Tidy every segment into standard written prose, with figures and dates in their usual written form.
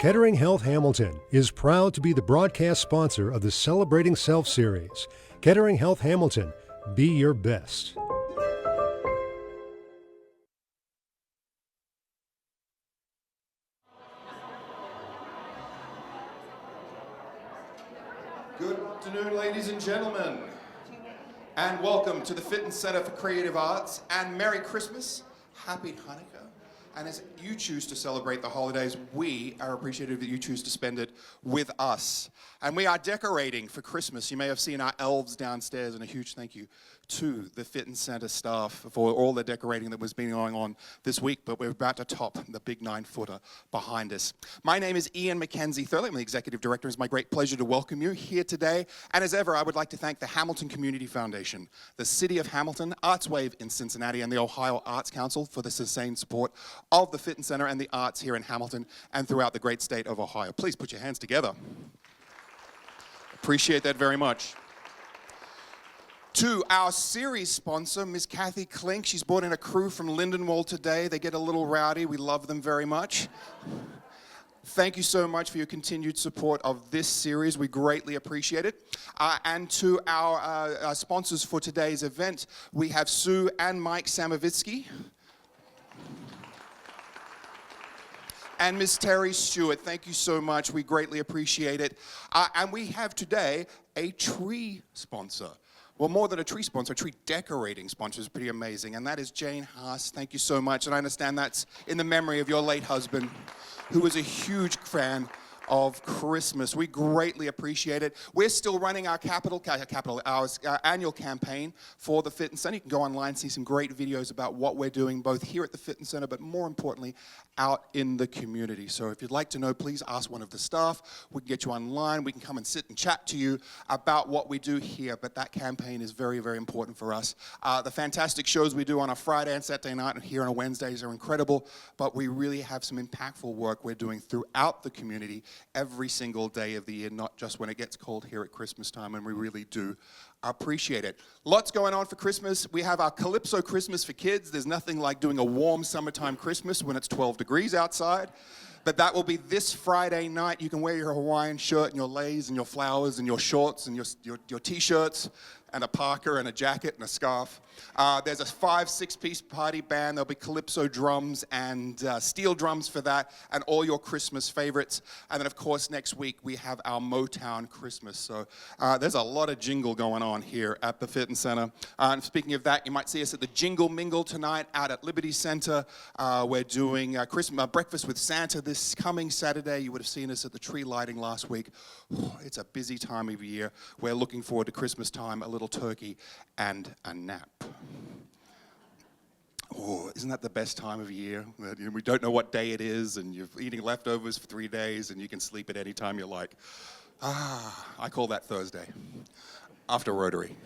Kettering Health Hamilton is proud to be the broadcast sponsor of the Celebrating Self series. Kettering Health Hamilton, be your best. Good afternoon, ladies and gentlemen, and welcome to the Fitton Center for Creative Arts, and Merry Christmas, Happy Hanukkah. And as you choose to celebrate the holidays, we are appreciative that you choose to spend it with us. And we are decorating for Christmas. You may have seen our elves downstairs, and a huge thank you to the Fitton Center staff for all the decorating that was been going on this week, but we're about to top the big 9-footer behind us. My name is Ian Mackenzie Thurley. I'm the Executive Director. It's my great pleasure to welcome you here today. And as ever, I would like to thank the Hamilton Community Foundation, the City of Hamilton, ArtsWave in Cincinnati, and the Ohio Arts Council for the sustained support of the Fitton Center and the arts here in Hamilton and throughout the great state of Ohio. Please put your hands together. Appreciate that very much. To our series sponsor, Ms. Kathy Klink. She's brought in a crew from Lindenwold today. They get a little rowdy. We love them very much. Thank you so much for your continued support of this series. We greatly appreciate it. And to our sponsors for today's event, we have Sue and Mike Samovitsky. And Ms. Terry Stewart, thank you so much. We greatly appreciate it. And we have today a tree sponsor. Well, more than a tree sponsor, a tree decorating sponsor is pretty amazing. And that is Jane Haas. Thank you so much. And I understand that's in the memory of your late husband, who was a huge fan of Christmas. We greatly appreciate it. We're still running our our annual campaign for the Fitton Center. You can go online, see some great videos about what we're doing, both here at the Fitton Center, but more importantly, out in the community. So if you'd like to know, please ask one of the staff. We can get you online. We can come and sit and chat to you about what we do here. But that campaign is very, very important for us. The fantastic shows we do on a Friday and Saturday night and here on a Wednesdays are incredible. But we really have some impactful work we're doing throughout the community every single day of the year, not just when it gets cold here at Christmas time, and we really do appreciate it. Lots going on for Christmas. We have our Calypso Christmas for kids. There's nothing like doing a warm summertime Christmas when it's 12 degrees outside. But that will be this Friday night. You can wear your Hawaiian shirt and your leis and your flowers and your shorts and your T-shirts and a parka and a jacket and a scarf. There's a 5-6-piece party band. There'll be calypso drums and steel drums for that, and all your Christmas favorites. And then, of course, next week we have our Motown Christmas. So there's a lot of jingle going on here at the Fitton Center. And speaking of that, you might see us at the Jingle Mingle tonight out at Liberty Center. We're doing Christmas breakfast with Santa this coming Saturday. You would have seen us at the tree lighting last week. It's a busy time of year. We're looking forward to Christmas time, a little turkey and a nap. Oh, isn't that the best time of year? We don't know what day it is, and you're eating leftovers for 3 days, and you can sleep at any time you like. I call that Thursday, after Rotary.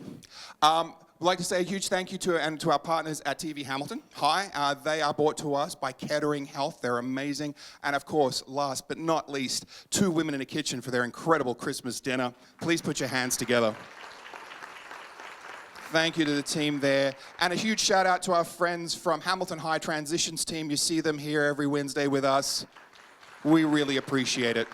I'd like to say a huge thank you to our partners at TV Hamilton. Hi, they are brought to us by Kettering Health. They're amazing. And of course, last but not least, 2 Women in a Kitchen for their incredible Christmas dinner. Please put your hands together. Thank you to the team there. And a huge shout out to our friends from Hamilton High Transitions team. You see them here every Wednesday with us. We really appreciate it.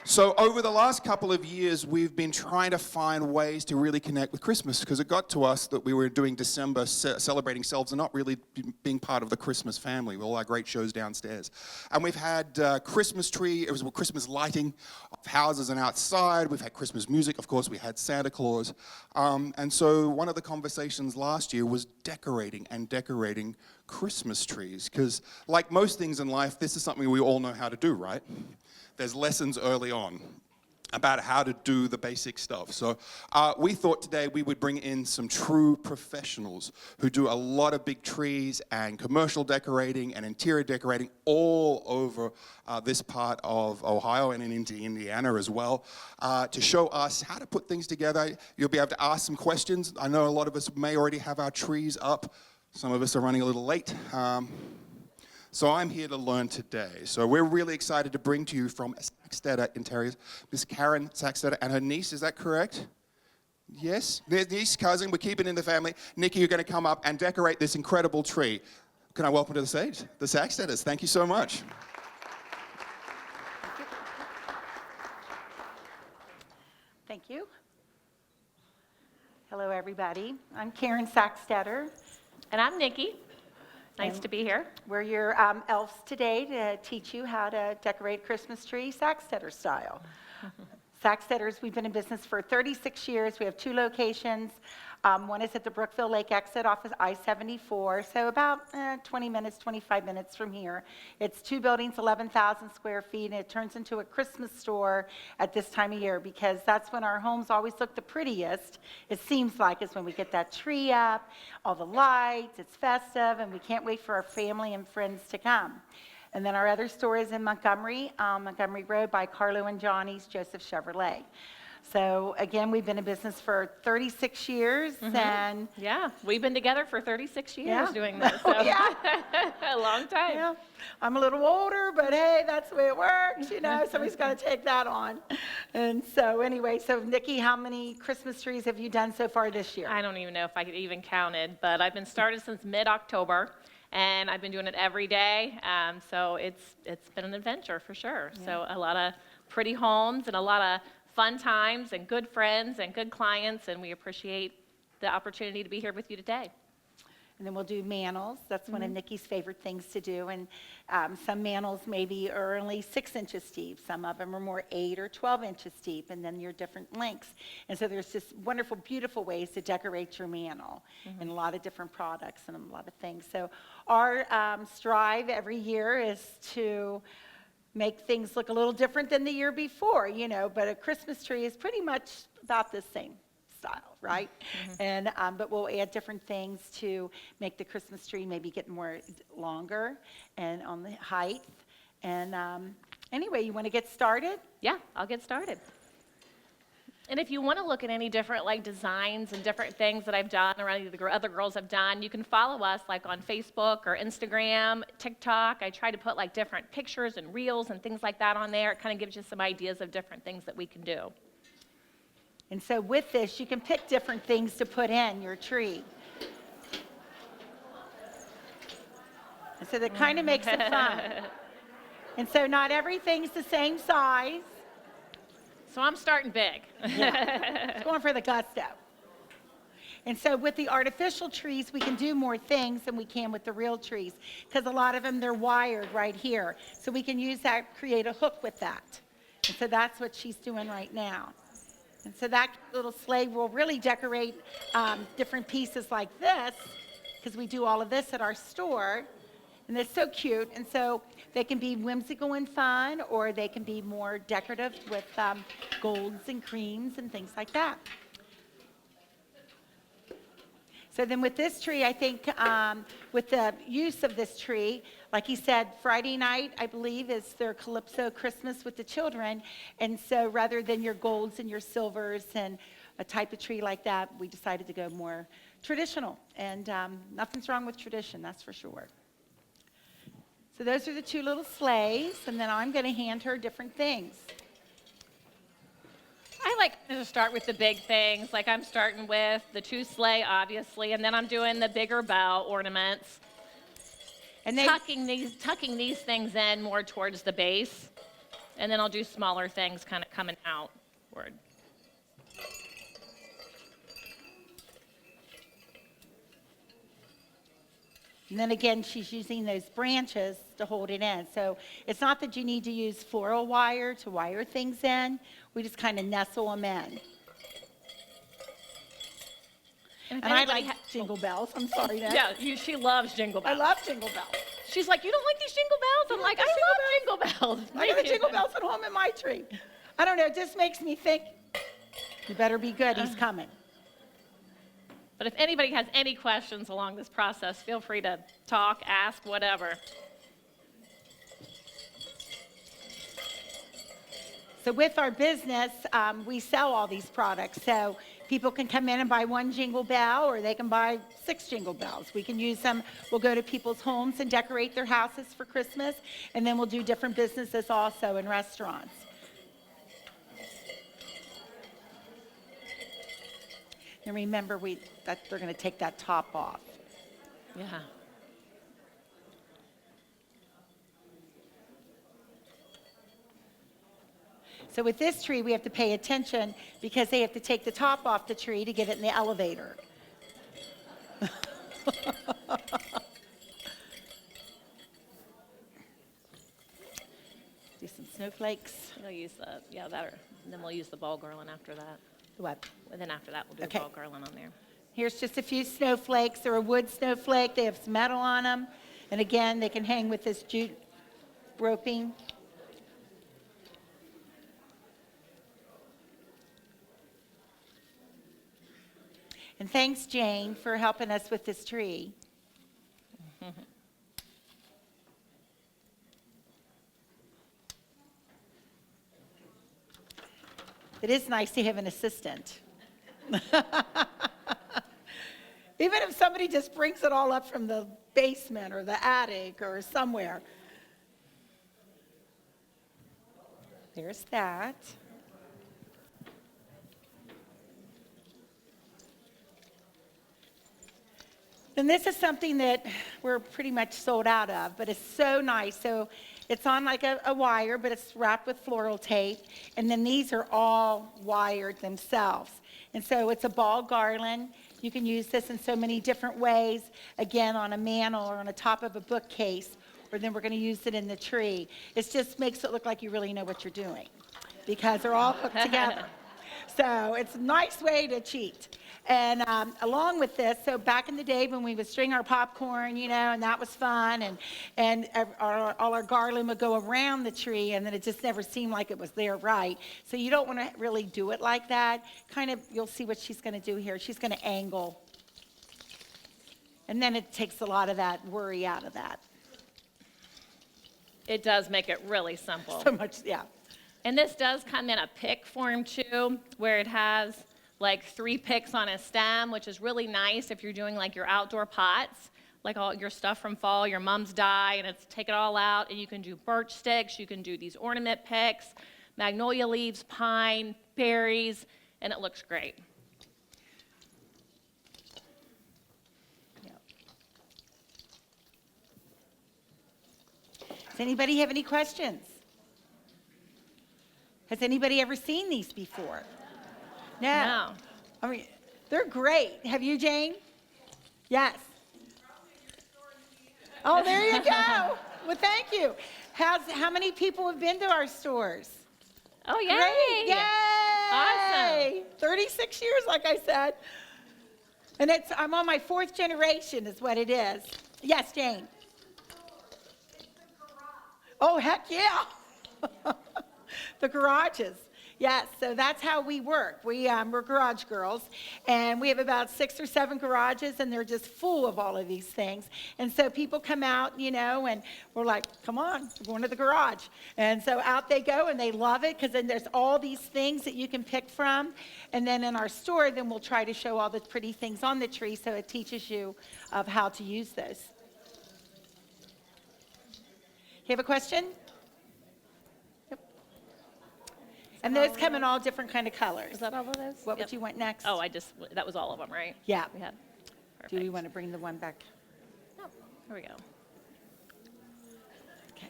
So over the last couple of years, we've been trying to find ways to really connect with Christmas, because it got to us that we were doing December celebrating selves and not really being part of the Christmas family with all our great shows downstairs. And we've had Christmas lighting of houses and outside. We've had Christmas music. Of course, we had Santa Claus. And so one of the conversations last year was decorating Christmas trees, because like most things in life, this is something we all know how to do, right? There's lessons early on about how to do the basic stuff. So we thought today we would bring in some true professionals who do a lot of big trees and commercial decorating and interior decorating all over this part of Ohio and into Indiana as well, to show us how to put things together. You'll be able to ask some questions. I know a lot of us may already have our trees up. Some of us are running a little late. So I'm here to learn today. So we're really excited to bring to you from Saxtetter Interiors, Miss Karen Saxtetter and her niece, is that correct? Yes, their niece, cousin, we're keeping in the family. Nikki, you're gonna come up and decorate this incredible tree. Can I welcome to the stage, the Saxtetters? Thank you so much. Hello, everybody. I'm Karen Sackstetter. And I'm Nikki. Nice And to be here. We're your elves today to teach you how to decorate a Christmas tree Sackstetter style. Sackstetters, we've been in business for 36 years. We have 2 locations. One is at the Brookville Lake exit off of I-74, so about 20 minutes, 25 minutes from here. It's 2 buildings, 11,000 square feet, and it turns into a Christmas store at this time of year because that's when our homes always look the prettiest. It seems like is when we get that tree up, all the lights, it's festive, and we can't wait for our family and friends to come. And then our other store is in Montgomery, Montgomery Road by Carlo and Johnny's Joseph Chevrolet. So again, we've been in business for 36 years, and Yeah, we've been together for 36 years Yeah. doing this. So Yeah. a long time. yeah, I'm a little older, but hey, that's the way it works, you know, somebody's got to take that on. And so anyway, so Nikki, how many Christmas trees have you done so far this year? I don't even know if I could even counted, but I've been started since mid-October, and I've been doing it every day. So it's been an adventure for sure. So a lot of pretty homes and a lot of fun times and good friends and good clients, and we appreciate the opportunity to be here with you today. And then we'll do mantles. That's one of Nikki's favorite things to do. And some mantles maybe are only 6 inches deep. Some of them are more 8 or 12 inches deep, and then your different lengths. And so there's just wonderful, beautiful ways to decorate your mantle and a lot of different products and a lot of things. So our strive every year is to make things look a little different than the year before, you know, but a Christmas tree is pretty much about the same style, right? And but we'll add different things to make the Christmas tree maybe get more longer and on the height. And anyway, you want to get started? Yeah, I'll get started. And if you want to look at any different like designs and different things that I've done or any of the other girls have done, you can follow us like on Facebook or Instagram, TikTok. I try to put like different pictures and reels and things like that on there. It kind of gives you some ideas of different things that we can do. And so with this, you can pick different things to put in your tree. And so that kind of makes it fun. And so not everything's the same size. So I'm starting big. It's going for the gusto. And so with the artificial trees, we can do more things than we can with the real trees because a lot of them, they're wired right here. So we can use that, create a hook with that. And so that's what she's doing right now. And so that little sleigh will really decorate different pieces like this because we do all of this at our store. And they're so cute. And so they can be whimsical and fun, or they can be more decorative with golds and creams and things like that. So then with this tree, I think with the use of this tree, like he said, Friday night, I believe, is their Calypso Christmas with the children. And so rather than your golds and your silvers and a type of tree like that, we decided to go more traditional. And nothing's wrong with tradition, that's for sure. So those are the 2 little sleighs, and then I'm going to hand her different things. I like to start with the big things, like I'm starting with the 2 sleigh, obviously, and then I'm doing the bigger bow ornaments. And Tucking these things in more towards the base, and then I'll do smaller things kind of coming outward. And then again, she's using those branches to hold it in. So it's not that you need to use floral wire to wire things in. We just kind of nestle them in. And I like jingle bells. I'm sorry, Nick. Yeah, she loves jingle bells. I love jingle bells. She's like, you don't like these jingle bells? I'm like, I love jingle bells. I got the jingle bells at home in my tree. I don't know, it just makes me think, you better be good, he's coming. But if anybody has any questions along this process, feel free to talk, ask, whatever. So with our business, we sell all these products. So people can come in and buy 1 jingle bell, or they can buy 6 jingle bells. We can use them. We'll go to people's homes and decorate their houses for Christmas, and then we'll do different businesses also in restaurants. And remember, that they're going to take that top off. Yeah. So with this tree, we have to pay attention because they have to take the top off the tree to get it in the elevator. Do some snowflakes. We'll use the, yeah, that, or, and then we'll use the ball garland after that. What? And then after that, we'll do Okay. a ball garland on there. Here's just a few snowflakes. They're a wood snowflake. They have some metal on them. And again, they can hang with this jute roping. And thanks, Jane, for helping us with this tree. It is nice to have an assistant. Even if somebody just brings it all up from the basement or the attic or somewhere. There's that. And this is something that we're pretty much sold out of, but it's so nice. So it's on like a wire, but it's wrapped with floral tape. And then these are all wired themselves. And so it's a ball garland. You can use this in so many different ways, again, on a mantle or on the top of a bookcase, or then we're going to use it in the tree. It just makes it look like you really know what you're doing because they're all hooked together. So it's a nice way to cheat. And along with this, so back in the day when we would string our popcorn, you know, and that was fun, and all our garland would go around the tree, and then it just never seemed like it was there right. So you don't want to really do it like that. Kind of, you'll see what she's going to do here. She's going to angle. And then it takes a lot of that worry out of that. It does make it really simple. So much, yeah. And this does come in a pick form too, where it has like 3 picks on a stem, which is really nice if you're doing like your outdoor pots, like all your stuff from fall, your mom's dye, and it's take it all out, and you can do birch sticks, you can do these ornament picks, magnolia leaves, pine, berries, and it looks great. Does anybody have any questions? Has anybody ever seen these before? No. I mean, they're great. Have you, Jane? Yes. Oh, there you go. Well, thank you. How many people have been to our stores? Oh, yay! Great. Yay! Awesome. 36 years, like I said. And I'm on my 4th generation is what it is. Yes, Jane. Oh, heck yeah. The garages. Yes, so that's how we work. We're garage girls, and we have about 6 or 7 garages, and they're just full of all of these things. And so people come out, you know, and we're like, come on, we're going to the garage. And so out they go, and they love it, because then there's all these things that you can pick from. And then in our store, then we'll try to show all the pretty things on the tree, so it teaches you of how to use those. You have a question? And those come in all different kind of colors. Is that all of those? What Yep. would you want next? Oh, that was all of them, right? Yeah. We had. Do we Perfect. want to bring the one back? Oh, here we go. Okay.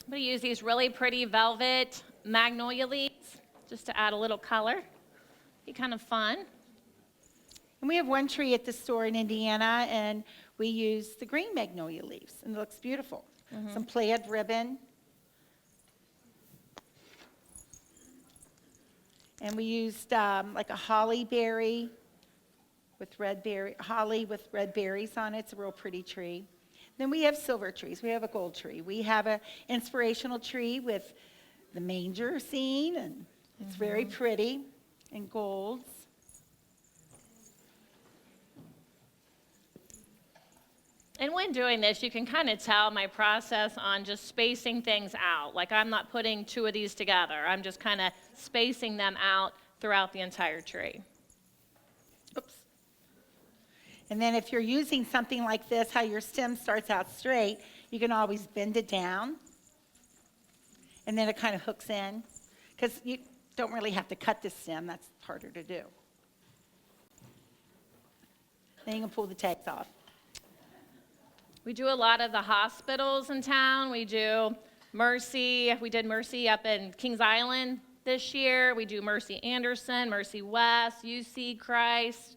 I'm going to use these really pretty velvet magnolia leaves just to add a little color. Be kind of fun. And we have one tree at the store in Indiana, and we use the green magnolia leaves, and it looks beautiful. Some plaid ribbon. And we used like a holly berry with holly with red berries on it. It's a real pretty tree. Then we have silver trees. We have a gold tree. We have an inspirational tree with the manger scene, and it's very pretty, and golds. And when doing this, you can kind of tell my process on just spacing things out. Like I'm not putting 2 of these together. I'm just kind of spacing them out throughout the entire tree. Oops. And then if you're using something like this, how your stem starts out straight, you can always bend it down. And then it kind of hooks in. Because you don't really have to cut the stem. That's harder to do. Then you can pull the tags off. We do a lot of the hospitals in town. We do Mercy, we did Mercy up in Kings Island this year. We do Mercy Anderson, Mercy West, UC Christ.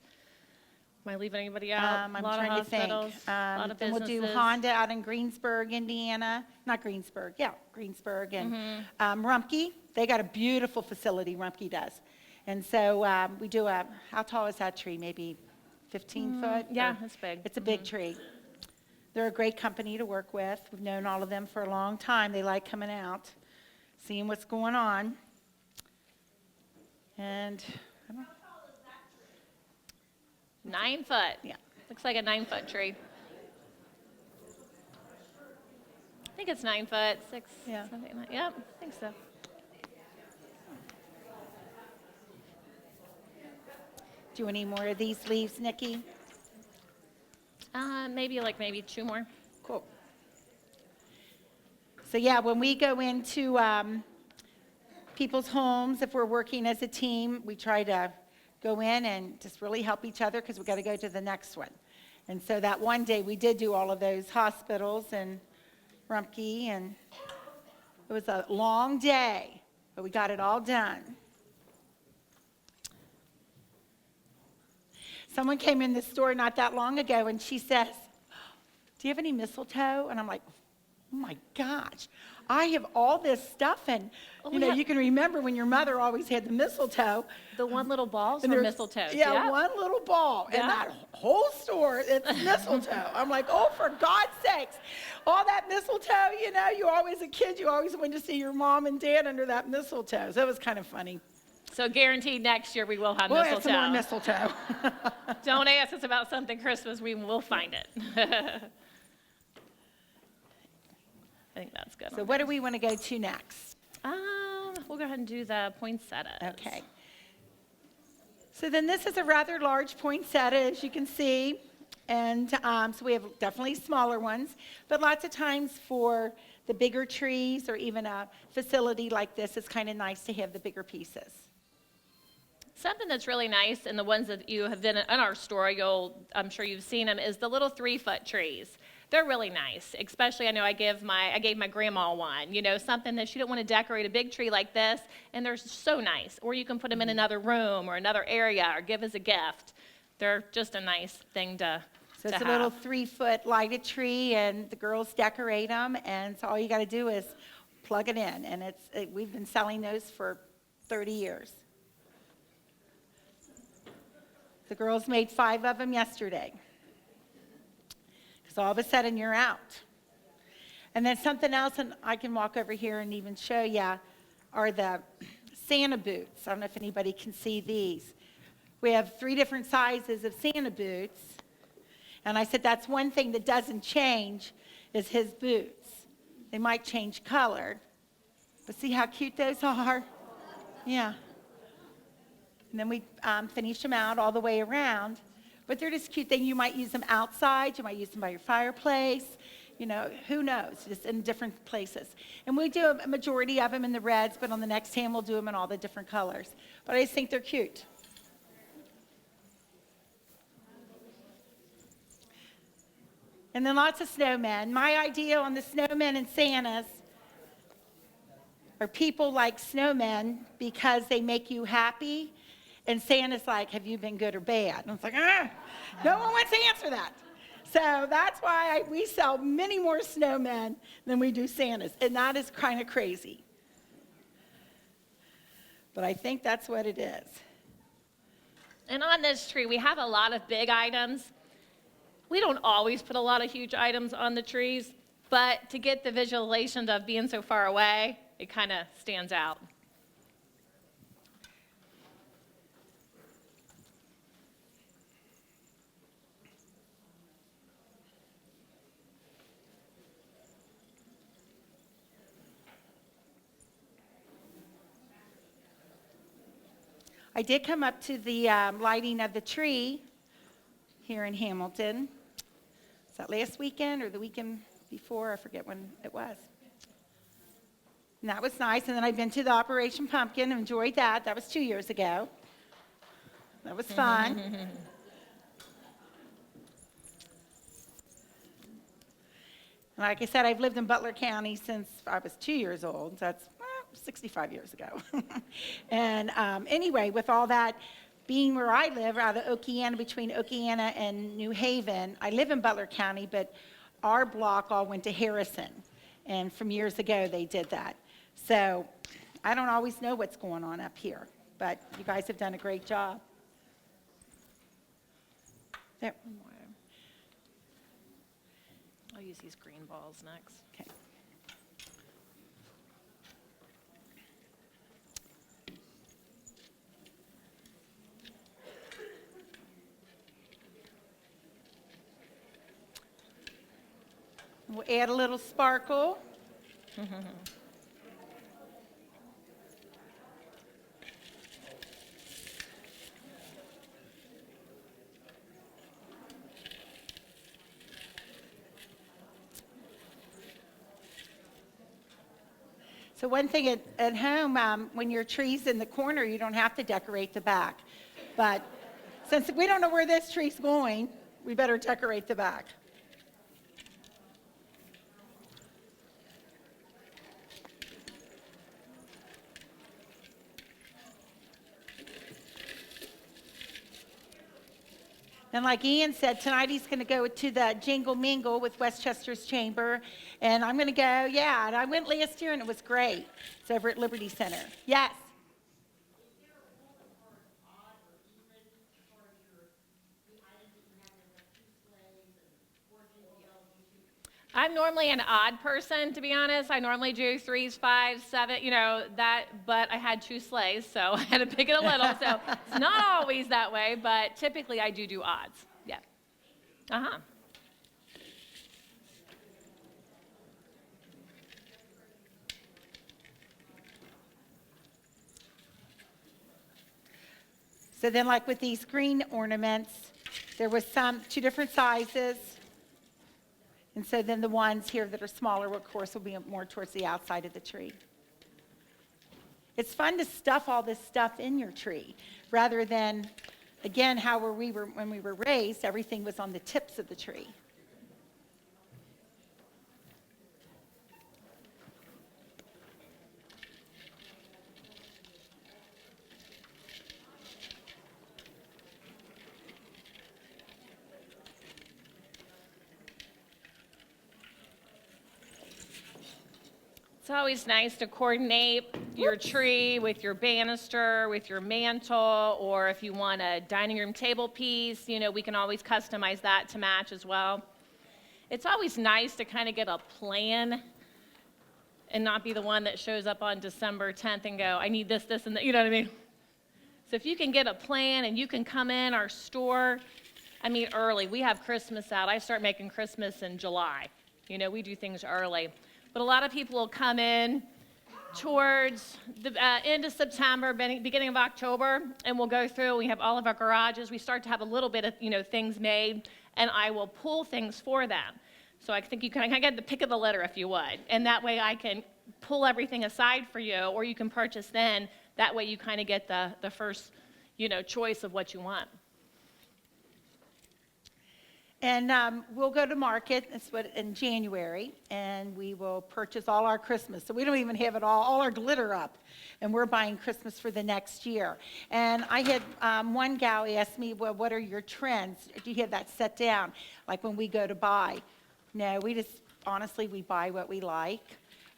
Am I leaving anybody out? I'm a lot trying of to think. hospitals, a lot of Then we'll do businesses. Honda out in Greensburg, Indiana. Not Greensburg, yeah, Greensburg. And Mm-hmm. Rumpke, they got a beautiful facility, Rumpke does. And so we do how tall is that tree? Maybe 15 foot? yeah, Or- it's big. It's a big tree. They're a great company to work with. We've known all of them for a long time. They like coming out, seeing what's going on. And, I don't, 9 foot. yeah. Looks like a 9-foot tree. I think it's 9 foot, 6, Yeah. something like. Yep, I think so. Do you want any more of these leaves, Nikki? Maybe 2 more. Cool. So yeah, when we go into people's homes, if we're working as a team, we try to go in and just really help each other because we got to go to the next one. And so that one day we did do all of those hospitals and Rumpke, and it was a long day, but we got it all done. Someone came in the store not that long ago and she says, "Do you have any mistletoe?" And I'm like, "Oh my gosh, I have all this stuff." And Oh, you know, yeah. you can remember when your mother always had the mistletoe. The one little balls And from there's- mistletoe. Yeah, one little ball. Yeah. And that whole store, it's mistletoe. I'm like, oh, for God's sakes. All that mistletoe, you know, you always, a kid, you always wanted to see your mom and dad under that mistletoe. So it was kind of funny. So guaranteed next year we will have We'll mistletoe. have some more mistletoe. Don't ask us about something Christmas, we will find it. I think that's good. So what do we want to go to next? We'll go ahead and do the poinsettias. Okay. So then this is a rather large poinsettia, as you can see. And so we have definitely smaller ones. But lots of times for the bigger trees or even a facility like this, it's kind of nice to have the bigger pieces. Something that's really nice, and the ones that you have been in our store, I'm sure you've seen them, is the little 3-foot trees. They're really nice, especially I know I gave my grandma one, you know, something that she didn't want to decorate a big tree like this, and they're so nice. Or you can put them in another room or another area or give as a gift. They're just a nice thing to So it's have. a little 3-foot lighted tree, and the girls decorate them. And so all you got to do is plug it in. And we've been selling those for 30 years. The girls made 5 of them yesterday. Because all of a sudden you're out. And then something else, and I can walk over here and even show you, are the Santa boots. I don't know if anybody can see these. We have 3 different sizes of Santa boots. And I said, that's one thing that doesn't change is his boots. They might change color. But see how cute those are? Yeah. And then we finish them out all the way around. But they're just cute. Then you might use them outside. You might use them by your fireplace. You know, who knows? Just in different places. And we do a majority of them in the reds, but on the next hand we'll do them in all the different colors. But I just think they're cute. And then lots of snowmen. My idea on the snowmen and Santas are people like snowmen because they make you happy. And Santa's like, have you been good or bad? And it's like, no one wants to answer that. So that's why we sell many more snowmen than we do Santas. And that is kind of crazy. But I think that's what it is. And on this tree, we have a lot of big items. We don't always put a lot of huge items on the trees, but to get the visualization of being so far away, it kind of stands out. I did come up to the lighting of the tree here in Hamilton. Was that last weekend or the weekend before? I forget when it was. And that was nice. And then I've been to the Operation Pumpkin and enjoyed that. That was 2 years ago. That was fun. Like I said, I've lived in Butler County since I was 2 years old. So that's 65 years ago. And anyway, with all that, being where I live, out of Okeana, between Okeana and New Haven, I live in Butler County, but our block all went to Harrison. And from years ago, they did that. So I don't always know what's going on up here, but you guys have done a great job. There. One more. I'll use these green balls next. Okay. We'll add a little sparkle. So one thing at home, when your tree's in the corner, you don't have to decorate the back. But since we don't know where this tree's going, we better decorate the back. And like Ian said, tonight he's going to go to the Jingle Mingle with Westchester's Chamber. And I'm going to go, yeah, and I went last year and it was great. It's over at Liberty Center. Yes? I'm normally an odd person, to be honest. I normally do 3s, 5s, 7, but I had 2 sleighs, so I had to pick it a little. So it's not always that way, but typically I do odds. Yeah. Uh-huh. So then like with these green ornaments, there was 2 different sizes. And so then the ones here that are smaller, of course, will be more towards the outside of the tree. It's fun to stuff all this stuff in your tree rather than, again, when we were raised, everything was on the tips of the tree. It's always nice to coordinate your tree with your banister, with your mantle, or if you want a dining room table piece, we can always customize that to match as well. It's always nice to kind of get a plan and not be the one that shows up on December 10th and go, I need this, this, and that, you know what I mean? So if you can get a plan and you can come in our store, early. We have Christmas out. I start making Christmas in July. We do things early. But a lot of people will come in towards the end of September, beginning of October, and we'll go through. We have all of our garages. We start to have a little bit of things made, and I will pull things for them. So I think you can get the pick of the litter if you would, and that way I can pull everything aside for you, or you can purchase then. That way you kind of get the first choice of what you want. And we'll go to market in January, and we will purchase all our Christmas. So we don't even have it all our glitter up, and we're buying Christmas for the next year. And I had one gal ask me, well, what are your trends? Do you have that set down, like when we go to buy? No, honestly, we buy what we like,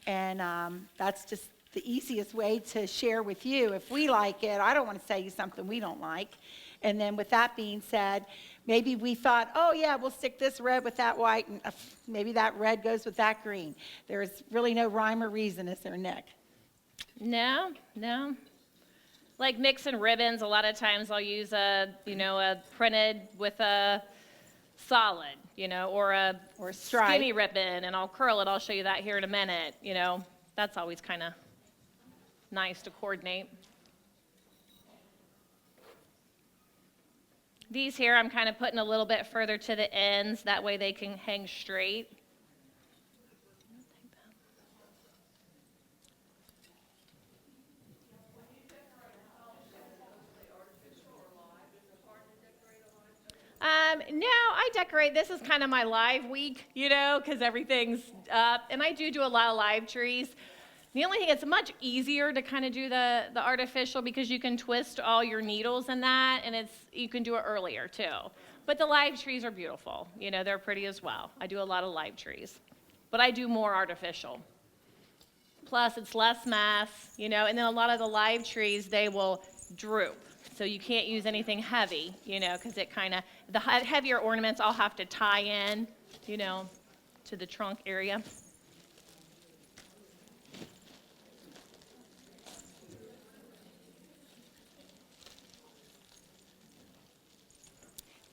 and that's just the easiest way to share with you. If we like it, I don't want to sell you something we don't like. And then with that being said, maybe we thought, oh yeah, we'll stick this red with that white, and maybe that red goes with that green. There's really no rhyme or reason, is there, Nick? No. Like mixing ribbons, a lot of times I'll use a printed with a solid, or a stripe. Skinny ribbon, and I'll curl it. I'll show you that here in a minute. That's always kind of nice to coordinate. These here I'm kind of putting a little bit further to the ends, that way they can hang straight. No, I decorate. This is kind of my live week, you know, because everything's up. And I do a lot of live trees. The only thing, it's much easier to kind of do the artificial because you can twist all your needles in that, and you can do it earlier too. But the live trees are beautiful. You know, they're pretty as well. I do a lot of live trees. But I do more artificial. Plus, it's less mass, you know, and then a lot of the live trees, they will droop. So you can't use anything heavy, you know, because it kind of, the heavier ornaments I'll have to tie in, you know, to the trunk area.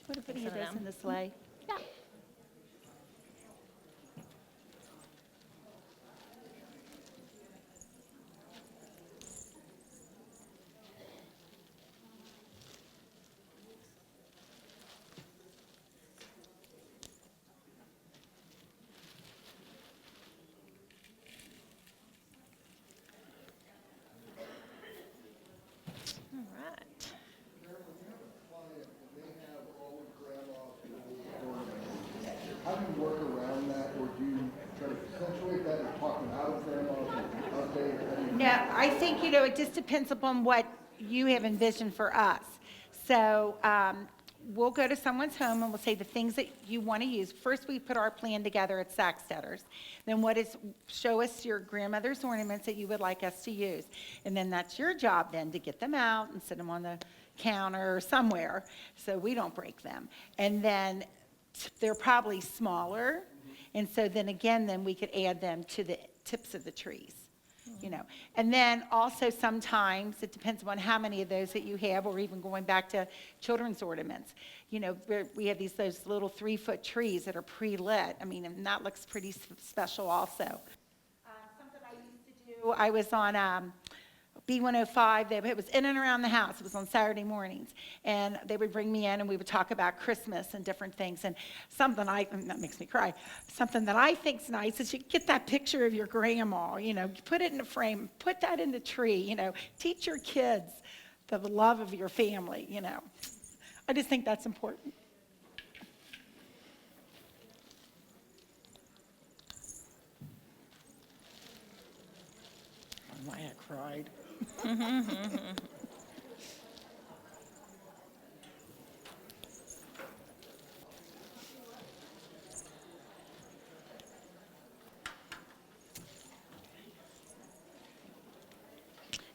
Put a video of Some of those them. in the sleigh. Yeah. All right. How do you work around that, or do you try to accentuate that, or talk them out of grandma, or update? How do you- No, I think, you know, it just depends upon what you have envisioned for us. So we'll go to someone's home and we'll say the things that you want to use. First, we put our plan together at Saxtetter's. Then show us your grandmother's ornaments that you would like us to use. And then that's your job then to get them out and set them on the counter or somewhere so we don't break them. And then they're probably smaller. And so then again, then we could add them to the tips of the trees. You know, and then also sometimes it depends upon how many of those that you have, or even going back to children's ornaments. You know, we have those little 3-foot trees that are pre-lit. I mean, and that looks pretty special also. Something I used to do, I was on B105, it was in and around the house. It was on Saturday mornings. And they would bring me in and we would talk about Christmas and different things. And that makes me cry, something that I think's nice is you get that picture of your grandma, you know, put it in a frame, put that in the tree, you know, teach your kids the love of your family, you know. I just think that's important. I might have cried.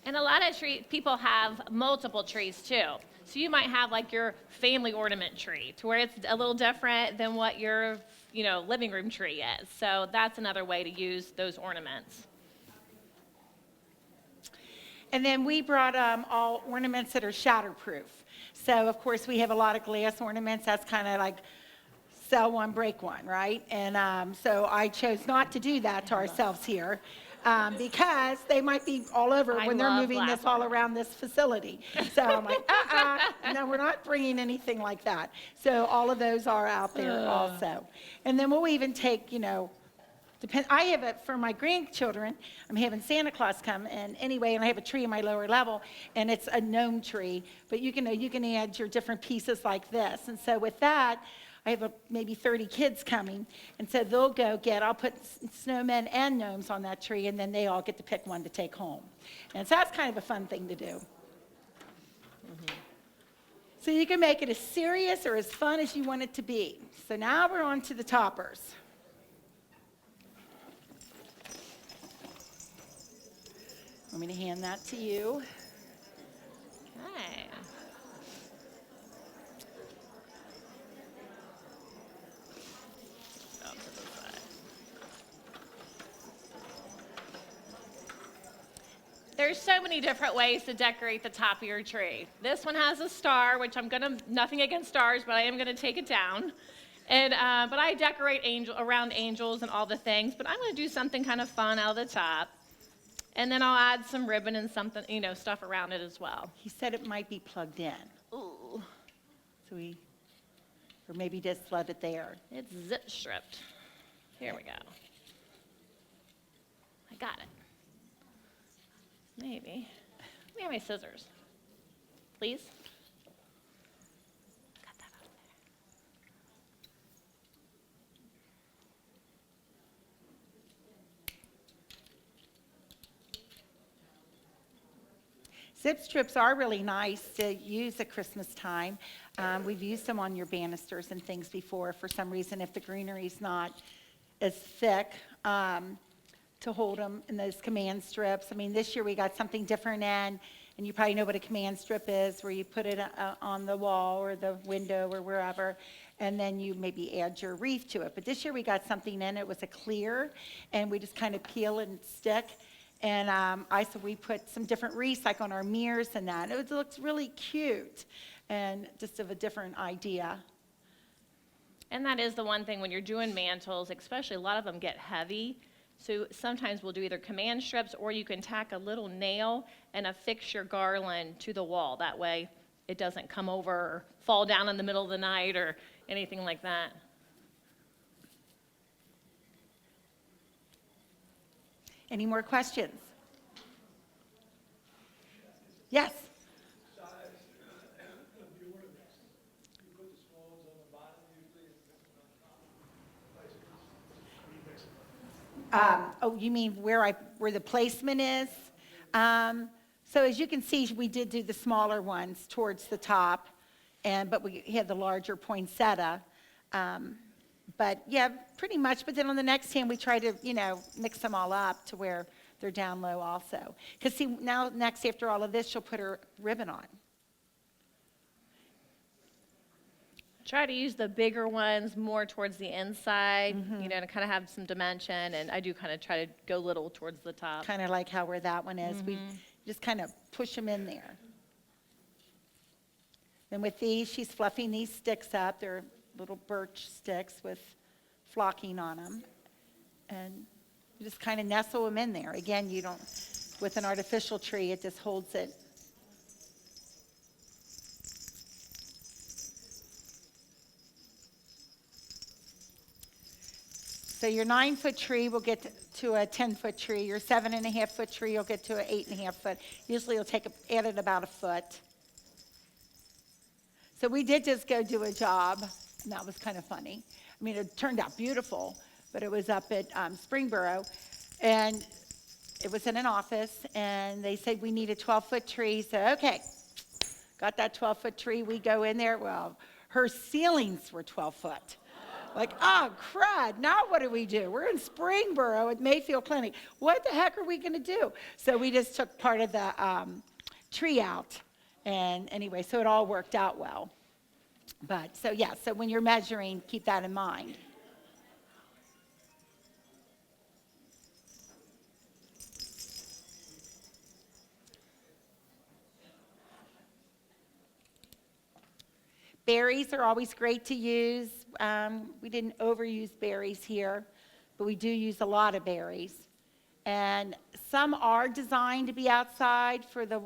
And a lot of people have multiple trees too. So you might have like your family ornament tree to where it's a little different than what your, you know, living room tree is. So that's another way to use those ornaments. And then we brought all ornaments that are shatterproof. So of course we have a lot of glass ornaments. That's kind of like sell one, break one, right? And so I chose not to do that to ourselves here. Because they might be all over I when they're love moving glass this all around this facility. So I'm like, no, we're not bringing anything like that. So all of those are out there also. And then we'll even take, you know, I have it for my grandchildren. I'm having Santa Claus come in anyway, and I have a tree in my lower level, and it's a gnome tree. But you can add your different pieces like this. And so with that, I have maybe 30 kids coming, and so I'll put snowmen and gnomes on that tree, and then they all get to pick one to take home. And so that's kind of a fun thing to do. Mm-hmm. So you can make it as serious or as fun as you want it to be. So now we're on to the toppers. I'm going to hand that to you. Okay. Off to the side. There's so many different ways to decorate the top of your tree. This one has a star, which nothing against stars, but I am gonna take it down. And, but I decorate around angels and all the things, but I'm gonna do something kind of fun out of the top. And then I'll add some ribbon and something, you know, stuff around it as well. He said it might be plugged in. Ooh, Or maybe just let it there. it's zip stripped. Here we go. I got it. Maybe. Let me have my scissors. Please? Cut that out of Zip strips are really nice to use at Christmas time. We've used them on your banisters and things before for some reason if the greenery's not as thick to hold them in those command strips. I mean, this year we got something different in, and you probably know what a command strip is, where you put it on the wall or the window or wherever, and then you maybe add your wreath to it. But this year we got something in, it was a clear, and we just kind of peel and stick. And so we put some different wreaths like on our mirrors and that. It looks really cute and just of a different idea. And that is the one thing when you're doing mantles, especially a lot of them get heavy. So sometimes we'll do either command strips or you can tack a little nail and affix your garland to the wall. That way it doesn't come over or fall down in the middle of the night or anything like that. Any more questions? Yes? Oh, you mean where the placement is? So as you can see, we did do the smaller ones towards the top, but we had the larger poinsettia. But yeah, pretty much. But then on the next hand, we try to, mix them all up to where they're down low also. Because see, now next after all of this, she'll put her ribbon on. Try to use the bigger ones more towards the inside, to kind of have some dimension. And I do kind of try to go little towards the top. Kind of like where that one is. We just kind of push them in there. And with these, she's fluffing these sticks up. They're little birch sticks with flocking on them. And you just kind of nestle them in there. Again, you don't, with an artificial tree, it just holds it. So your 9-foot tree will get to a 10-foot tree. Your 7.5-foot tree will get to an 8.5-foot. Usually you'll add it about a foot. So we did just go do a job, and that was kind of funny. I mean, it turned out beautiful, but it was up at Springboro, and it was in an office, and they said we need a 12-foot tree. So, okay, got that 12-foot tree. We go in there. Well, her ceilings were 12 foot. Like, oh, crud, now what do we do? We're in Springboro at Mayfield Clinic. What the heck are we going to do? So we just took part of the tree out. And anyway, so it all worked out well. But, so yeah, so when you're measuring, keep that in mind. Berries are always great to use. We didn't overuse berries here, but we do use a lot of berries. And some are designed to be outside for the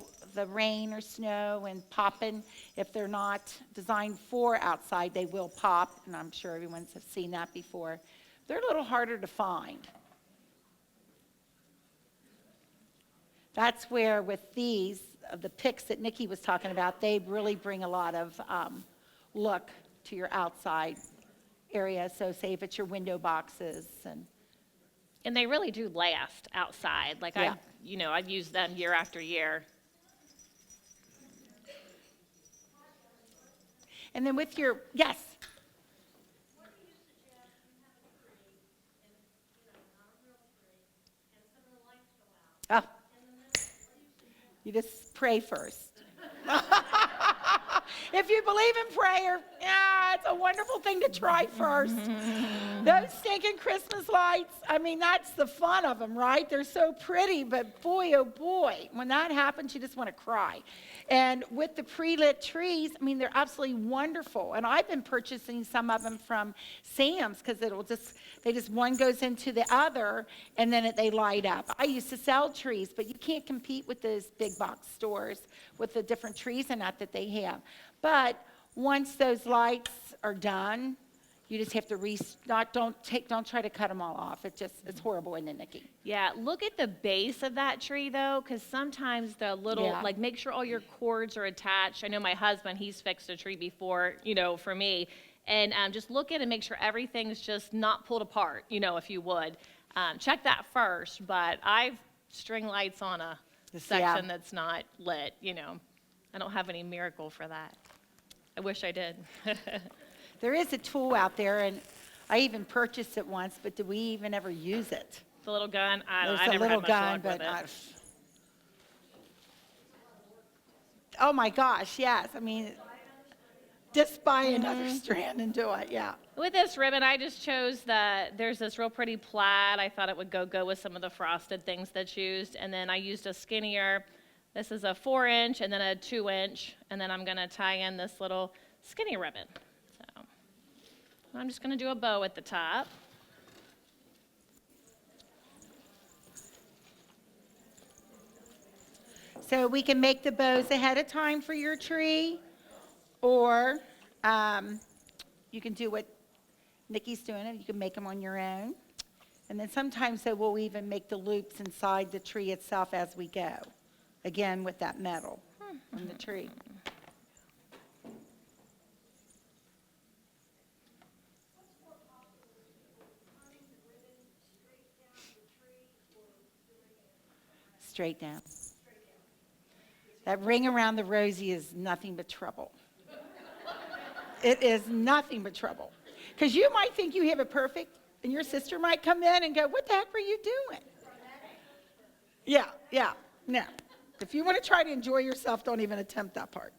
rain or snow and popping. If they're not designed for outside, they will pop, and I'm sure everyone's have seen that before. They're a little harder to find. That's where with these, the picks that Nikki was talking about, they really bring a lot of look to your outside area. So say if it's your window boxes And they really do last outside. Like Yeah. I've used them year after year. And then with your, yes? Oh. You just pray first. If you believe in prayer, yeah, it's a wonderful thing to try first. Those stinking Christmas lights, I mean, that's the fun of them, right? They're so pretty, but boy, oh boy, when that happens, you just want to cry. And with the pre-lit trees, I mean, they're absolutely wonderful. And I've been purchasing some of them from Sam's because one goes into the other, and then they light up. I used to sell trees, but you can't compete with those big box stores with the different trees and that they have. But once those lights are done, you just have to don't try to cut them all off. It's horrible, isn't it, Nikki? Yeah, look at the base of that tree, though, because sometimes the little, Yeah. make sure all your cords are attached. I know my husband, he's fixed a tree before, for me. And just look at it and make sure everything's just not pulled apart, if you would. Check that first, but I've string lights on a yeah. section that's not lit, you know. I don't have any miracle for that. I wish I did. There is a tool out there, and I even purchased it once, but did we even ever use it? The little gun, I There's never a little had much gun, luck but with it. oh my gosh, yes. I mean, just buy another strand and do it, yeah. With this ribbon, I just chose there's this real pretty plaid. I thought it would go with some of the frosted things that's used. And then I used a skinnier, this is a 4-inch and then a 2-inch. And then I'm gonna tie in this little skinny ribbon. So I'm just gonna do a bow at the top. So we can make the bows ahead of time for your tree, or you can do what Nikki's doing, and you can make them on your own. And then sometimes though, we'll even make the loops inside the tree itself as we go, again with that metal on the tree. Straight down. That ring around the rosy is nothing but trouble. It is nothing but trouble. Because you might think you have it perfect, and your sister might come in and go, what the heck were you doing? Yeah, no. If you want to try to enjoy yourself, don't even attempt that part.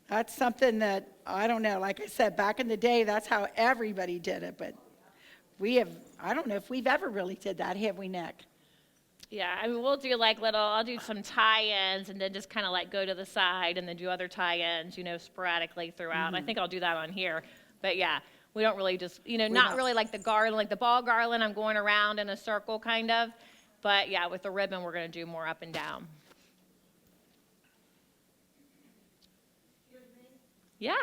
That's something that, I don't know, like I said, back in the day, that's how everybody did it, but I don't know if we've ever really did that, have we, Nick? Yeah, I mean, we'll do like I'll do some tie-ins and then just kind of like go to the side and then do other tie-ins, you know, sporadically throughout. I think I'll do that on here. But yeah, we don't really just, you know, not really like the garland, like the ball garland, I'm going around in a circle kind of. But yeah, with the ribbon, we're going to do more up and down. Yeah.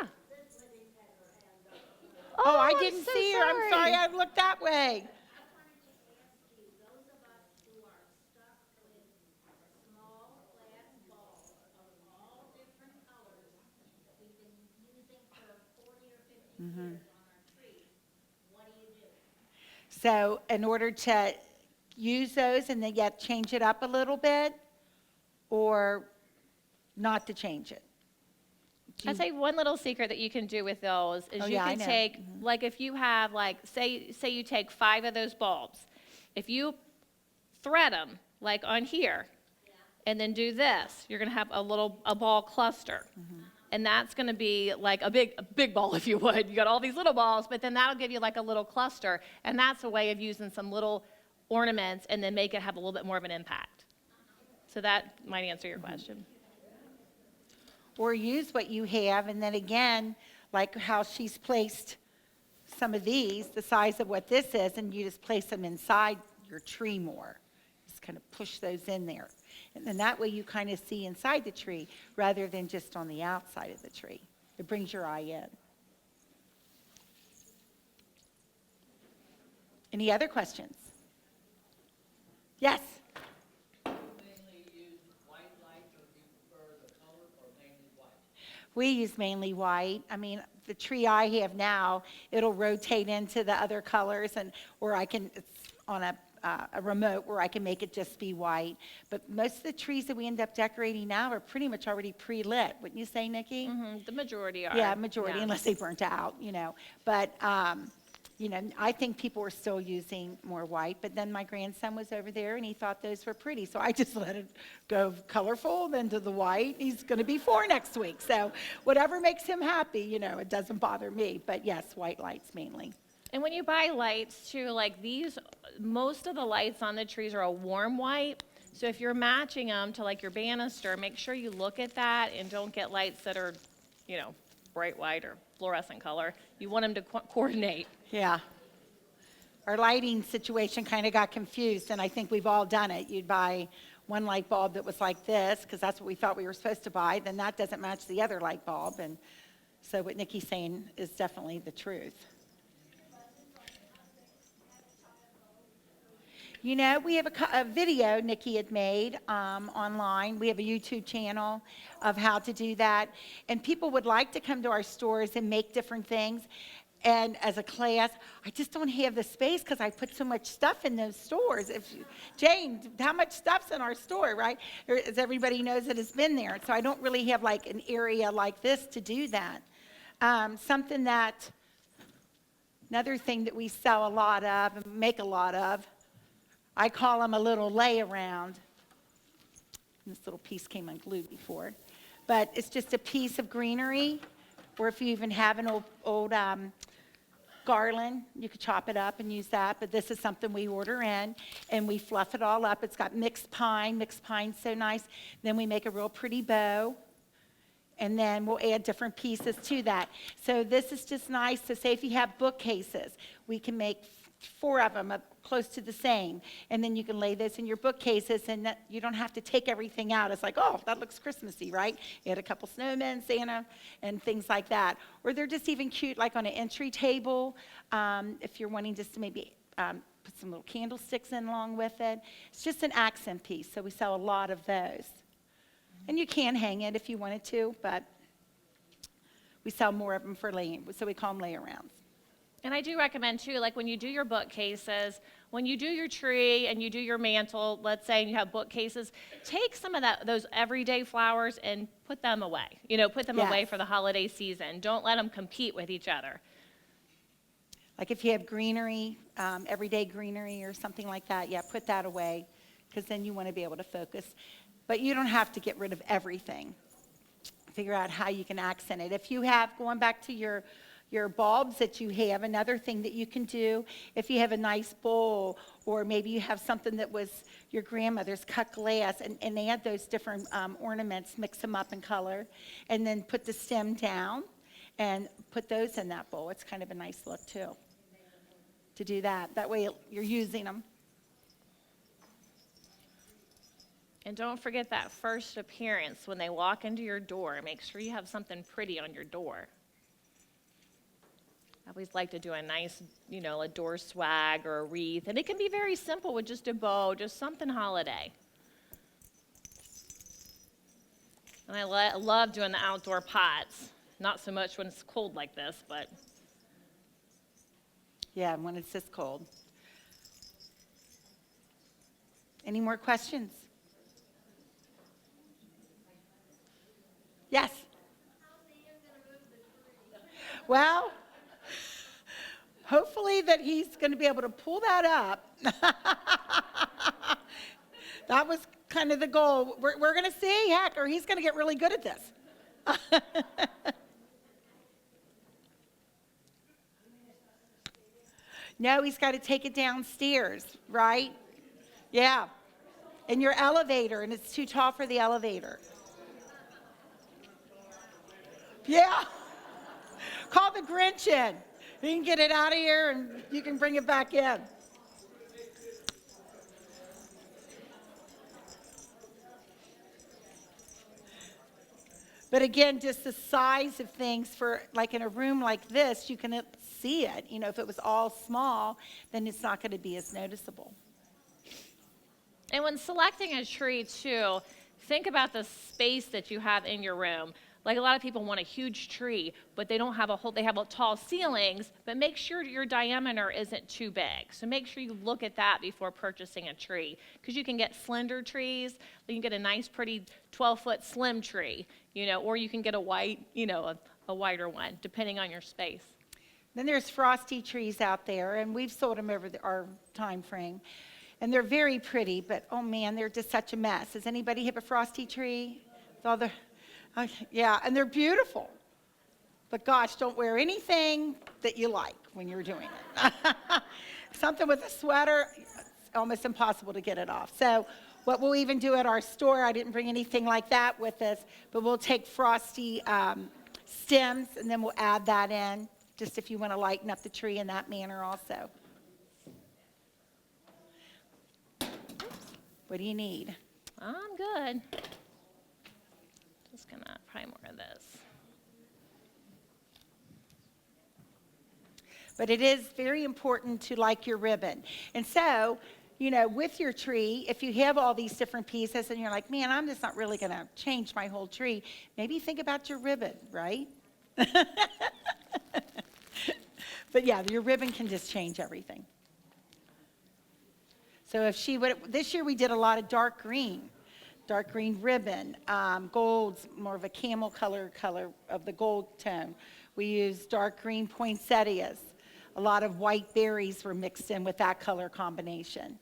Oh, I I'm didn't so see her. I'm sorry, I looked that way. So in order to use those and then yet change it up a little bit, or not to change it? I'd say one little secret that you can do with those is you yeah, I can know. take, like if you have like, say you take 5 of those bulbs. If you thread them, like on here, and then do this, you're gonna have a ball cluster. And that's gonna be like a big ball, if you would. You got all these little balls, but then that'll give you like a little cluster. And that's a way of using some little ornaments and then make it have a little bit more of an impact. So that might answer your question. Or use what you have, and then again, like how she's placed some of these, the size of what this is, and you just place them inside your tree more. Just kind of push those in there. And then that way you kind of see inside the tree rather than just on the outside of the tree. It brings your eye in. Any other questions? Yes? We use mainly white. I mean, the tree I have now, it'll rotate into the other colors, or I can, it's on a remote where I can make it just be white. But most of the trees that we end up decorating now are pretty much already pre-lit. Wouldn't you say, Nikki? The majority are. Yeah, majority, Yeah. unless they burnt out, you know. But, you know, I think people are still using more white. But then my grandson was over there, and he thought those were pretty. So I just let it go colorful, then to the white. He's going to be 4 next week. So whatever makes him happy, you know, it doesn't bother me. But yes, white lights mainly. And when you buy lights too, like these, most of the lights on the trees are a warm white. So if you're matching them to like your banister, make sure you look at that and don't get lights that are, you know, bright white or fluorescent color. You want them to coordinate. Yeah. Our lighting situation kind of got confused, and I think we've all done it. You'd buy one light bulb that was like this, because that's what we thought we were supposed to buy. Then that doesn't match the other light bulb. And so what Nikki's saying is definitely the truth. You know, we have a video Nikki had made online. We have a YouTube channel of how to do that. And people would like to come to our stores and make different things. And as a class, I just don't have the space because I put so much stuff in those stores. Jane, how much stuff's in our store, right? As everybody knows that has been there. So I don't really have like an area like this to do that. Another thing that we sell a lot of and make a lot of, I call them a little lay around. This little piece came unglued before. But it's just a piece of greenery, or if you even have an old garland, you could chop it up and use that. But this is something we order in, and we fluff it all up. It's got mixed pine. Mixed pine's so nice. Then we make a real pretty bow, and then we'll add different pieces to that. So this is just nice to say if you have bookcases, we can make 4 of them close to the same, and then you can lay this in your bookcases, and you don't have to take everything out. It's like, oh, that looks Christmassy, right? You had a couple snowmen, Santa, and things like that. Or they're just even cute, like on an entry table, if you're wanting just to maybe put some little candlesticks in along with it. It's just an accent piece, so we sell a lot of those. And you can hang it if you wanted to, but we sell more of them for laying, so we call them lay-arounds. And I do recommend too, like when you do your bookcases, when you do your tree and you do your mantle, let's say, and you have bookcases, take some of those everyday flowers and put them away. Put them away for the holiday season. Don't let them compete with each other. Like if you have greenery, everyday greenery or something like that, yeah, put that away, because then you want to be able to focus. But you don't have to get rid of everything. Figure out how you can accent it. If you have, going back to your bulbs that you have, another thing that you can do, if you have a nice bowl, or maybe you have something that was your grandmother's cut glass, and add those different ornaments, mix them up in color, and then put the stem down and put those in that bowl. It's kind of a nice look too, to do that. That way you're using them. And don't forget that first appearance when they walk into your door. Make sure you have something pretty on your door. I always like to do a nice, a door swag or a wreath. And it can be very simple with just a bow, just something holiday. And I love doing the outdoor pots. Not so much when it's cold like this, but. Yeah, when it's this cold. Any more questions? Yes? Well, hopefully that he's going to be able to pull that up. That was kind of the goal. We're going to see, heck, or he's going to get really good at this. No, he's got to take it downstairs, right? Yeah. In your elevator, and it's too tall for the elevator. Yeah. Call the Grinch in. You can get it out of here and you can bring it back in. But again, just the size of things for, like in a room like this, you can see it. If it was all small, then it's not going to be as noticeable. And when selecting a tree too, think about the space that you have in your room. Like a lot of people want a huge tree, but they have tall ceilings, but make sure your diameter isn't too big. So make sure you look at that before purchasing a tree, because you can get slender trees. You can get a nice, pretty 12-foot slim tree, or you can get a white, a wider one, depending on your space. Then there's frosty trees out there, and we've sold them over our time frame. And they're very pretty, but oh man, they're just such a mess. Does anybody have a frosty tree? With all the yeah, and they're beautiful. But gosh, don't wear anything that you like when you're doing it. Something with a sweater, it's almost impossible to get it off. So what we'll even do at our store, I didn't bring anything like that with us, but we'll take frosty stems, and then we'll add that in, just if you want to lighten up the tree in that manner also. What do you need? I'm good. Just gonna probably more of this. But it is very important to like your ribbon. And so, with your tree, if you have all these different pieces and you're like, man, I'm just not really going to change my whole tree, maybe think about your ribbon, right? But yeah, your ribbon can just change everything. So if she would, this year we did a lot of dark green ribbon, gold's more of a camel color of the gold tone. We used dark green poinsettias. A lot of white berries were mixed in with that color combination.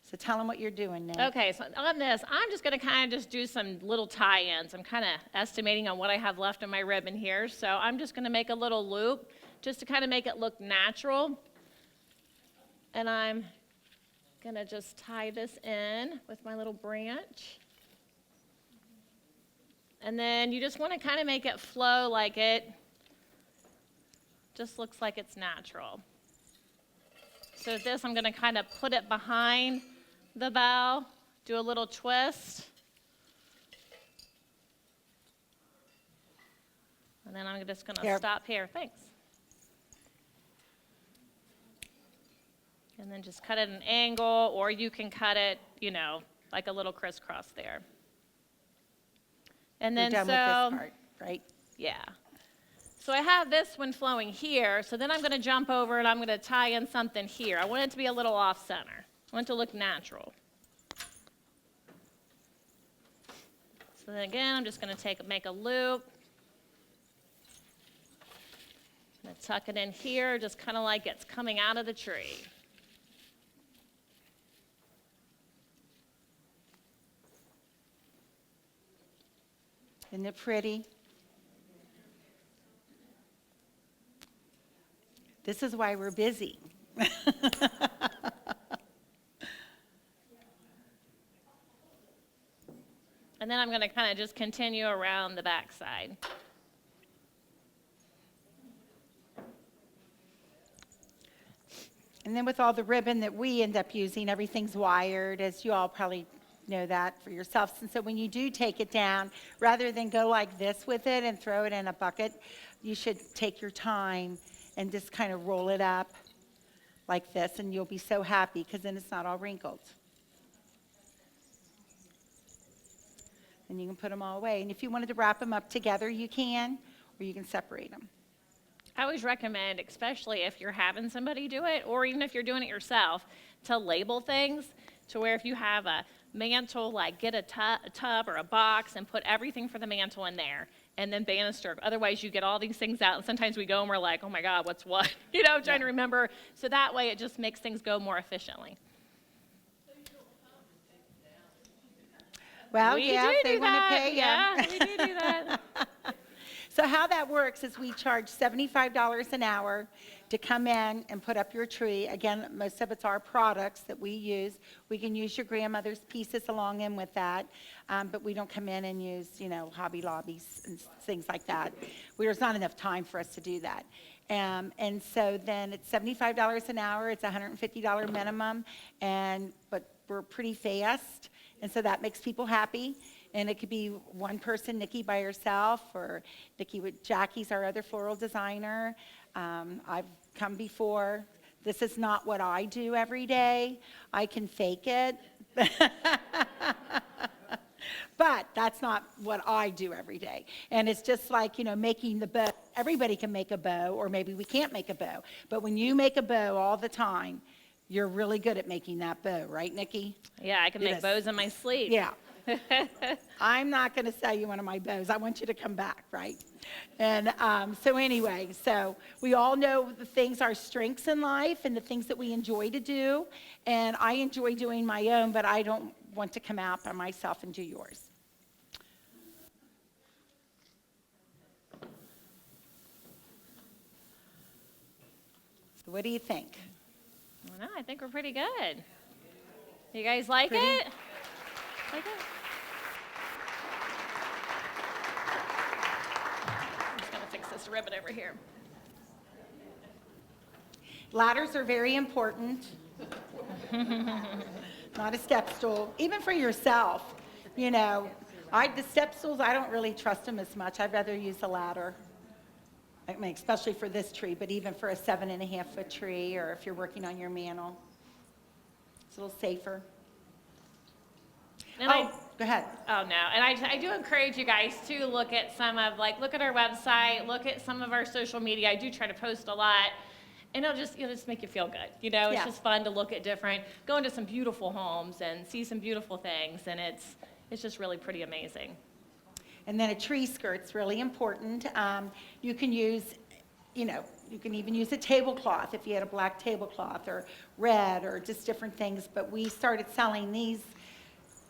So tell them what you're doing, Nick. Okay, so on this, I'm just gonna kind of just do some little tie-ins. I'm kind of estimating on what I have left in my ribbon here. So I'm just gonna make a little loop just to kind of make it look natural. And I'm gonna just tie this in with my little branch. And then you just wanna kind of make it flow like it just looks like it's natural. So this, I'm gonna kind of put it behind the bow, do a little twist. And then I'm just gonna stop here, thanks. And then just cut it at an angle, or you can cut it, you know, like a little crisscross there. And You're then done with this part, right? yeah. So I have this one flowing here, so then I'm gonna jump over and I'm gonna tie in something here. I want it to be a little off center. I want it to look natural. So then again, I'm just gonna make a loop. I'm gonna tuck it in here, just kind of like it's coming out of the tree. Isn't it pretty? This is why we're busy. And then I'm gonna kind of just continue around the backside. And then with all the ribbon that we end up using, everything's wired, as you all probably know that for yourselves. And so when you do take it down, rather than go like this with it and throw it in a bucket, you should take your time and just kind of roll it up like this, and you'll be so happy because then it's not all wrinkled. And you can put them all away. And if you wanted to wrap them up together, you can, or you can separate them. I always recommend, especially if you're having somebody do it, or even if you're doing it yourself, to label things to where if you have a mantle, like get a tub or a box and put everything for the mantle in there, and then banister. Otherwise, you get all these things out, and sometimes we go and we're like, oh my God, what's what? You know, trying to remember. So that way, it just makes things go more efficiently. Well, We yeah, do if they do want to that. pay you. Yeah, we do that. So how that works is we charge $75 an hour to come in and put up your tree. Again, most of it's our products that we use. We can use your grandmother's pieces along in with that, but we don't come in and use, you know, Hobby Lobbies and things like that. There's not enough time for us to do that. And so then it's $75 an hour. It's $150 minimum, but we're pretty fast, and so that makes people happy. And it could be one person, Nikki by herself, or Jackie's our other floral designer. I've come before. This is not what I do every day. I can fake it. But that's not what I do every day. And it's just like, you know, making the bow. Everybody can make a bow, or maybe we can't make a bow. But when you make a bow all the time, you're really good at making that bow, right, Nikki? Yeah, I can make Yes. bows in my sleep. Yeah. I'm not going to sell you one of my bows. I want you to come back, right? And so anyway, so we all know the things, our strengths in life and the things that we enjoy to do. And I enjoy doing my own, but I don't want to come out by myself and do yours. So what do you think? I don't know, I think we're pretty good. You guys like Pretty? it? Like it? I'm just gonna fix this ribbon over here. Ladders are very important. Not a step stool, even for yourself. You know, the step stools, I don't really trust them as much. I'd rather use a ladder. I mean, especially for this tree, but even for a 7.5-foot tree, or if you're working on your mantle, it's a little safer. And Oh, Go ahead. Oh, no. And I do encourage you guys to look at look at our website, look at some of our social media. I do try to post a lot. And it'll just make you feel good. You know, it's Yeah. just fun to look at go into some beautiful homes and see some beautiful things. And it's just really pretty amazing. And then a tree skirt's really important. You can use, you can even use a tablecloth if you had a black tablecloth or red or just different things. But we started selling these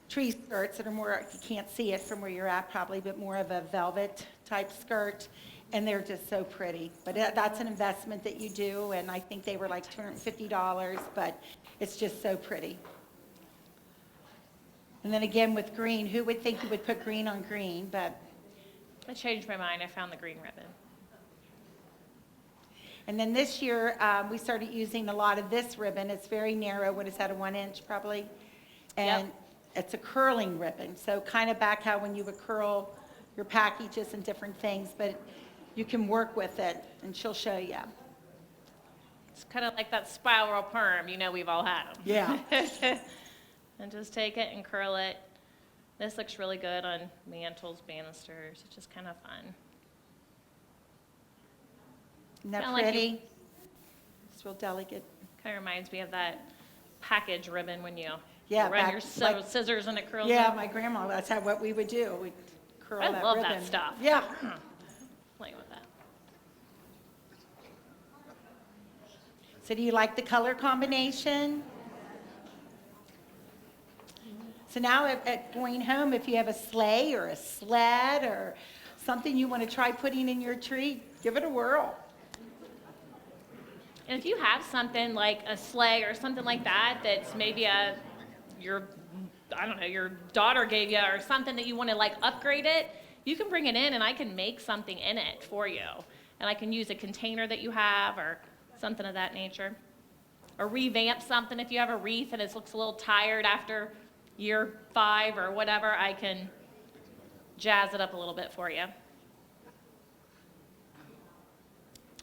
tree skirts that are more, you can't see it from where you're at probably, but more of a velvet type skirt. And they're just so pretty. But that's an investment that you do, and I think they were like $250, but it's just so pretty. And then again with green, who would think you would put green on green, but. I changed my mind. I found the green ribbon. And then this year, we started using a lot of this ribbon. It's very narrow. What is that, a 1 inch probably? And it's a curling ribbon. So kind of back how when you would curl your packages and different things, but you can work with it, and she'll show you. It's kind of like that spiral perm. We've all had them. Yeah. And just take it and curl it. This looks really good on mantles, banisters. It's just kind of fun. Isn't that Kinda like you- pretty? It's real delicate. Kind of reminds me of that package ribbon when you Yeah, run back- your like- scissors and it curls Yeah, up. my grandma, that's what we would do. We'd curl I that love ribbon. that stuff. Yeah. Playing with that. So do you like the color combination? So now at going home, if you have a sleigh or a sled or something you want to try putting in your tree, give it a whirl. And if you have something like a sleigh or something like that, that's maybe your daughter gave you or something that you want to upgrade it, you can bring it in and I can make something in it for you. And I can use a container that you have or something of that nature. Or revamp something if you have a wreath and it looks a little tired after year 5 or whatever, I can jazz it up a little bit for you.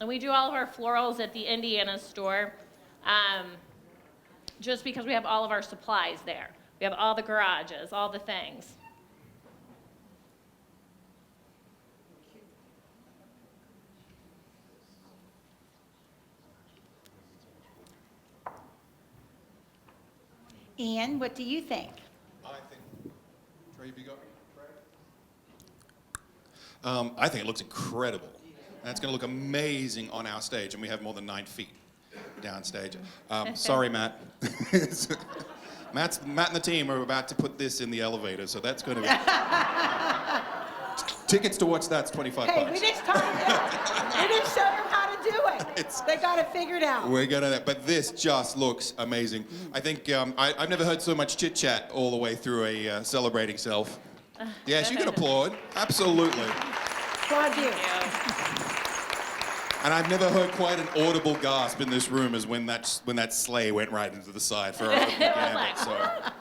And we do all of our florals at the Indiana store just because we have all of our supplies there. We have all the garages, all the things. Ian, what do you think? I think, Trey, have you got Trey? I think it looks incredible. And it's going to look amazing on our stage, and we have more than 9 feet downstage. Sorry, Matt. Matt and the team are about to put this in the elevator, so that's going to be... Tickets to watch that's $25. Hey, we just taught them. We just showed them how to do it. They got it figured out. We're gonna, but this just looks amazing. I think I've never heard so much chit chat all the way through a celebrating self. Yes, you can applaud. Absolutely. Applaud you. And I've never heard quite an audible gasp in this room as when that sleigh went right into the side for our opening gambit. So,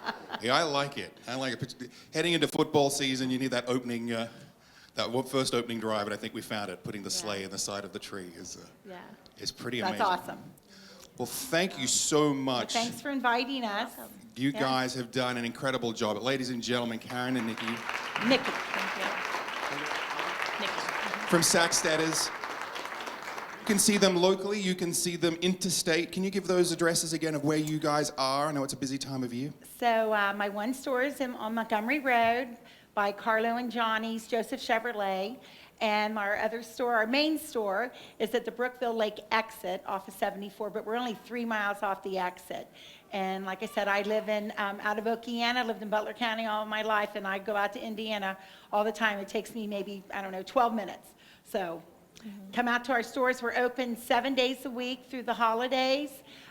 yeah, I like it. I like it. Heading into football season, you need that opening. First opening drive, and I think we found it. Putting the sleigh in the side of the tree is pretty amazing. That's awesome. Well, thank you so much. Thanks for inviting us. You guys have done an incredible job. Ladies and gentlemen, Karen and Nikki Nikki. Thank you. Nikki. from Sackstetters. You can see them locally. You can see them interstate. Can you give those addresses again of where you guys are? I know it's a busy time of year. So my one store is on Montgomery Road by Carlo and Johnny's Joseph Chevrolet. And our other store, our main store, is at the Brookville Lake exit off of 74, but we're only 3 miles off the exit. And like I said, I live out of Okeana, lived in Butler County all of my life, and I go out to Indiana all the time. It takes me maybe, 12 minutes. So come out to our stores. We're open 7 days a week through the holidays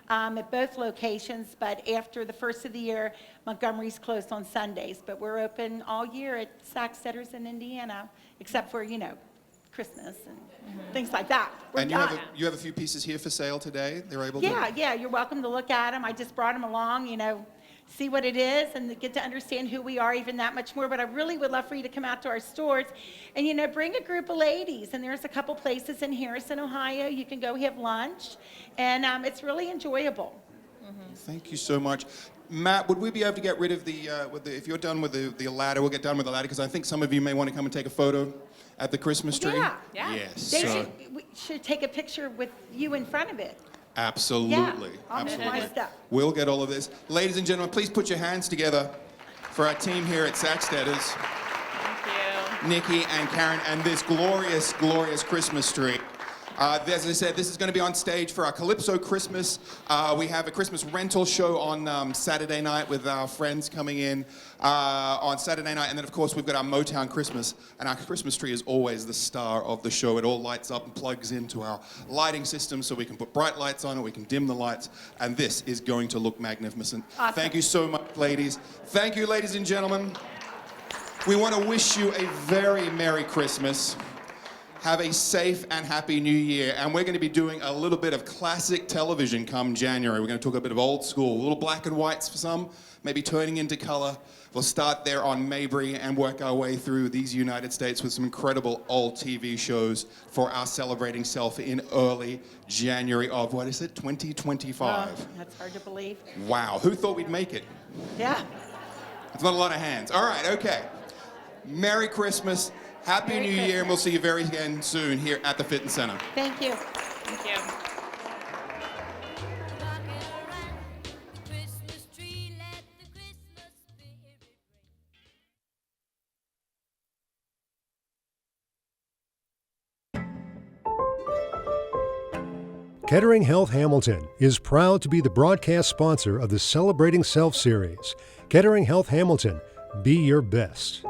at both locations, but after the first of the year, Montgomery's closed on Sundays. But we're open all year at Sackstetters in Indiana, except for, Christmas and things like that. We're And done. you have a few pieces here for sale today. They're able Yeah, you're welcome to look at them. I just brought them along, see what it is and get to understand who we are even that much more. But I really would love for you to come out to our stores and, bring a group of ladies. And there's a couple places in Harrison, Ohio. You can go have lunch. And it's really enjoyable. Thank you so much. Matt, would we be able to get rid of if you're done with the ladder, we'll get done with the ladder, because I think some of you may want to come and take a photo at the Christmas tree. Yeah. Yeah. Yes. We should take a picture with you in front of it. Absolutely. Yeah, I'll do my Absolutely. stuff. We'll get all of this. Ladies and gentlemen, please put your hands together for our team here at Sackstetters, Thank you. Nikki and Karen, and this glorious, glorious Christmas tree. As I said, this is going to be on stage for our Calypso Christmas. We have a Christmas rental show on Saturday night with our friends coming in on Saturday night. And then, of course, we've got our Motown Christmas. And our Christmas tree is always the star of the show. It all lights up and plugs into our lighting system so we can put bright lights on it, we can dim the lights. And this is going to look magnificent. Awesome. Thank you so much, ladies. Thank you, ladies and gentlemen. We want to wish you a very Merry Christmas. Have a safe and happy new year. And we're going to be doing a little bit of classic television come January. We're going to talk a bit of old school, a little black and whites for some, maybe turning into color. We'll start there on Mabry and work our way through these United States with some incredible old TV shows for our Celebrating Self in early January of, 2025. That's hard to believe. Wow, who thought we'd make it? Yeah. It's not a lot of hands. All right, okay. Merry Christmas. Happy Merry New Year, and Christmas. we'll see you very again soon here at the Fitness Center. Thank you. Thank you. Rockin' around the Christmas tree, let the Christmas spirit ring. Kettering Health Hamilton is proud to be the broadcast sponsor of the Celebrating Self series. Kettering Health Hamilton, be your best.